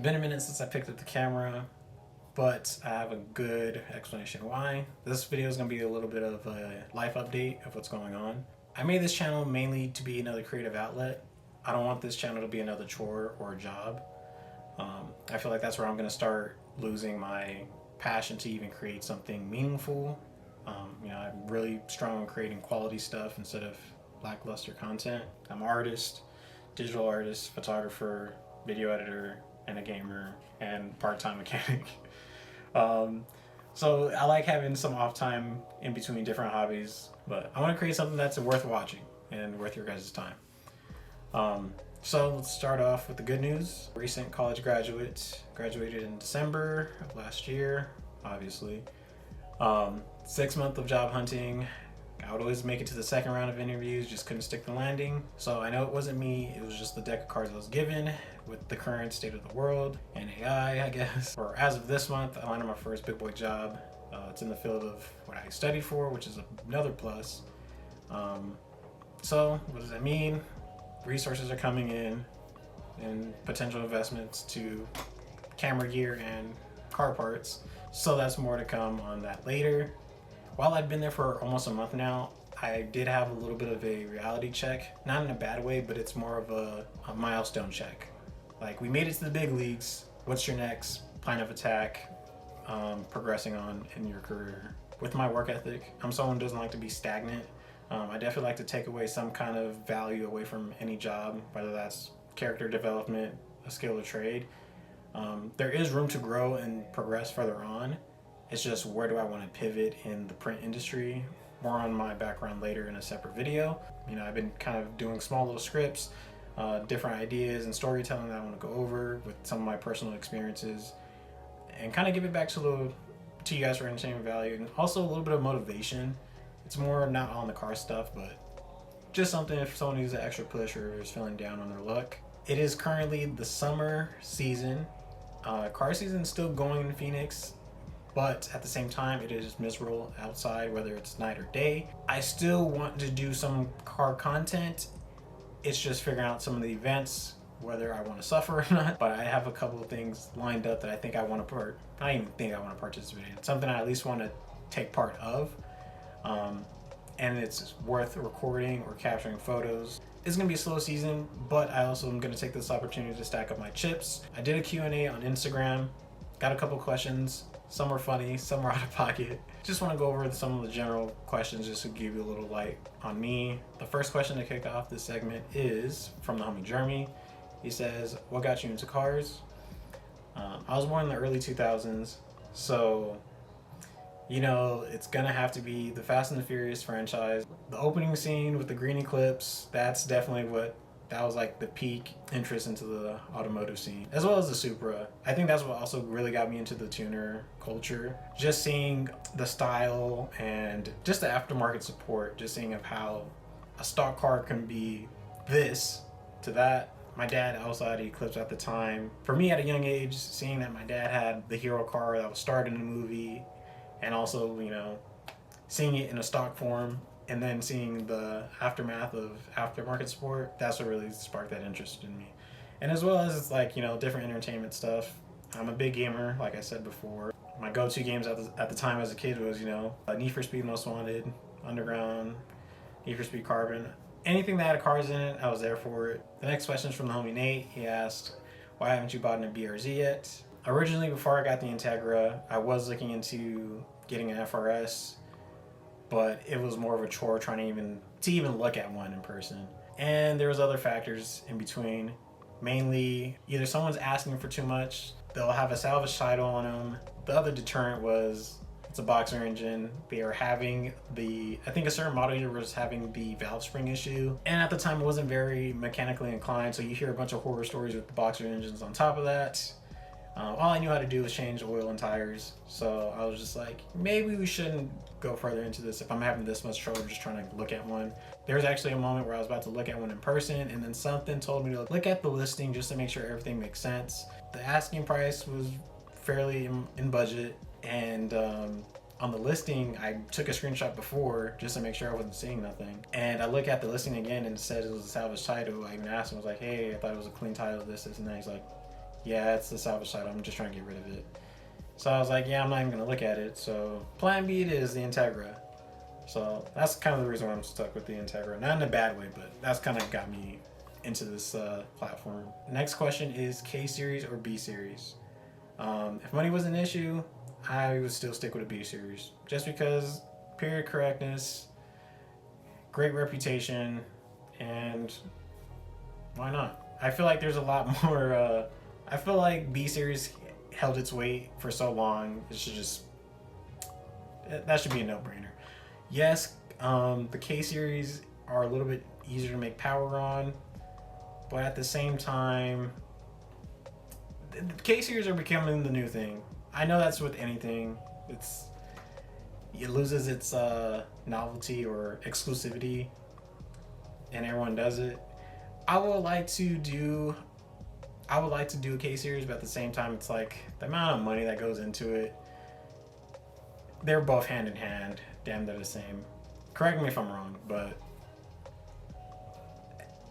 been a minute since I picked up the camera, but I have a good explanation why. This video is going to be a little bit of a life update of what's going on. I made this channel mainly to be another creative outlet. I don't want this channel to be another chore or a job. I feel like that's where I'm going to start losing my passion to even create something meaningful. I'm really strong on creating quality stuff instead of lackluster content. I'm an artist, digital artist, photographer, video editor, and a gamer, and part-time mechanic. So I like having some off time in between different hobbies, but I want to create something that's worth watching and worth your guys' time. So let's start off with the good news. Recent college graduate, graduated in December of last year, obviously. 6 months of job hunting. I would always make it to the second round of interviews, just couldn't stick the landing. So I know it wasn't me, it was just the deck of cards I was given with the current state of the world and AI, I guess. Or as of this month, I landed my first big boy job. It's in the field of what I studied for, which is another plus. So what does that mean? Resources are coming in and potential investments to camera gear and car parts. So that's more to come on that later. While I've been there for almost a month now, I did have a little bit of a reality check. Not in a bad way, but it's more of a milestone check. Like, we made it to the big leagues. What's your next plan of attack? Progressing on in your career. With my work ethic, I'm someone who doesn't like to be stagnant. I definitely like to take away some kind of value away from any job, whether that's character development, a skill or trade. There is room to grow and progress further on. It's just, where do I want to pivot in the print industry? More on my background later in a separate video. I've been kind of doing small little scripts, different ideas and storytelling that I want to go over with some of my personal experiences, and kind of give it back to you guys for entertainment value, and also a little bit of motivation. It's more not on the car stuff, but just something if someone needs an extra push or is feeling down on their luck. It is currently the summer season. Car season is still going in Phoenix, but at the same time, it is miserable outside, whether it's night or day. I still want to do some car content. It's just figuring out some of the events, whether I want to suffer or not. But I have a couple of things lined up that I think I want to I don't even think I want to participate in. Something I at least want to take part of. And it's worth recording or capturing photos. It's gonna be a slow season, but I also am gonna take this opportunity to stack up my chips. I did a Q&A on Instagram, got a couple questions. Some were funny, some were out of pocket. Just want to go over some of the general questions just to give you a little light on me. The first question to kick off this segment is from the homie Jeremy. He says, what got you into cars? I was born in the early 2000s, so it's gonna have to be the Fast and the Furious franchise. The opening scene with the green eclipse, that was like the peak interest into the automotive scene, as well as the Supra. I think that's what also really got me into the tuner culture. Just seeing the style and just the aftermarket support, just seeing of how a stock car can be this to that. My dad also had an Eclipse at the time. For me, at a young age, seeing that my dad had the hero car that was starred in the movie, and also, seeing it in a stock form, and then seeing the aftermath of aftermarket support, that's what really sparked that interest in me. And as well as, different entertainment stuff. I'm a big gamer, like I said before. My go-to games at the time as a kid was, Need for Speed Most Wanted, Underground, Need for Speed Carbon. Anything that had cars in it, I was there for it. The next question is from the homie Nate. He asked, why haven't you bought a BRZ yet? Originally, before I got the Integra, I was looking into getting an FRS, but it was more of a chore trying to even look at one in person. And there was other factors in between. Mainly, either someone's asking for too much, they'll have a salvage title on them. The other deterrent was, it's a boxer engine. They are having I think a certain model year was having the valve spring issue. And at the time, it wasn't very mechanically inclined, so you hear a bunch of horror stories with the boxer engines on top of that. All I knew how to do was change oil and tires, so I was just like, maybe we shouldn't go further into this if I'm having this much trouble just trying to look at one. There was actually a moment where I was about to look at one in person, and then something told me to look at the listing just to make sure everything makes sense. The asking price was fairly in budget, and on the listing, I took a screenshot before just to make sure I wasn't seeing nothing. And I look at the listing again and it said it was a salvage title. I even asked him, I was like, hey, I thought it was a clean title, this, and that. He's like, yeah, it's the salvage title. I'm just trying to get rid of it. So I was like, yeah, I'm not even gonna look at it. So plan B it is, the Integra. So that's kind of the reason why I'm stuck with the Integra. Not in a bad way, but that's kind of got me into this platform. Next question is K series or B series. If money was an issue, I would still stick with a B series, just because period correctness, great reputation, and why not? I feel like there's a lot more. I feel like B series held its weight for so long. It should just, that should be a no-brainer. Yes, the K series are a little bit easier to make power on, but at the same time, the K series are becoming the new thing. I know that's with anything. It loses its novelty or exclusivity, and everyone does it. I would like to do a K series, but at the same time, it's like the amount of money that goes into it. They're both hand in hand. Damn, they're the same. Correct me if I'm wrong, but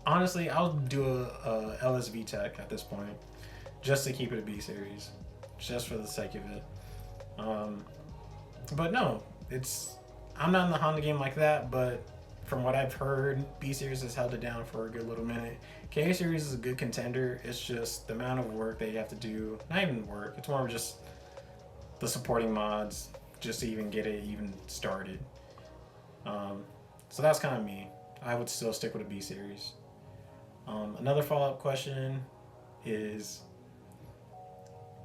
honestly, I'll do a LSV Tech at this point, just to keep it a B series, just for the sake of it. But no, I'm not in the Honda game like that, but from what I've heard, B series has held it down for a good little minute. K series is a good contender. It's just the amount of work that you have to do. Not even work. It's more of just the supporting mods just to even get it even started. So that's kind of me. I would still stick with a B series. Another follow-up question is,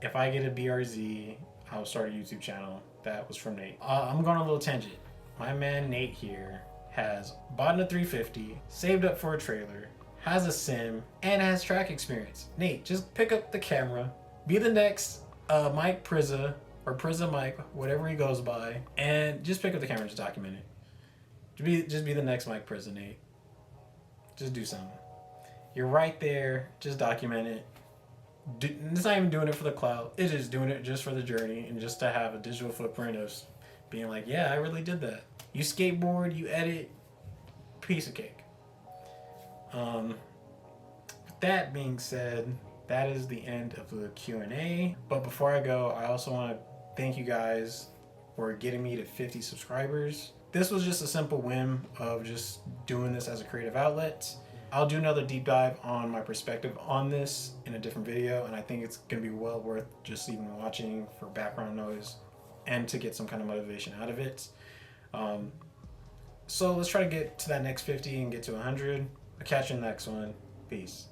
if I get a BRZ, I'll start a YouTube channel. That was from Nate. I'm going on a little tangent. My man Nate here has bought a 350, saved up for a trailer, has a sim, and has track experience. Nate, just pick up the camera, be the next Mike Prizza, or Prizza Mike, whatever he goes by, and just pick up the camera and just document it. Just be the next Mike Prizza, Nate. Just do something. You're right there, just document it. It's not even doing it for the clout, it is doing it just for the journey, and just to have a digital footprint of being like, yeah, I really did that. You skateboard, you edit, piece of cake. With that being said, that is the end of the Q&A. But before I go, I also want to thank you guys for getting me to 50 subscribers. This was just a simple whim of just doing this as a creative outlet. I'll do another deep dive on my perspective on this in a different video, and I think it's going to be well worth just even watching for background noise and to get some kind of motivation out of it. So let's try to get to that next 50 and get to 100. I'll catch you in the next one. Peace.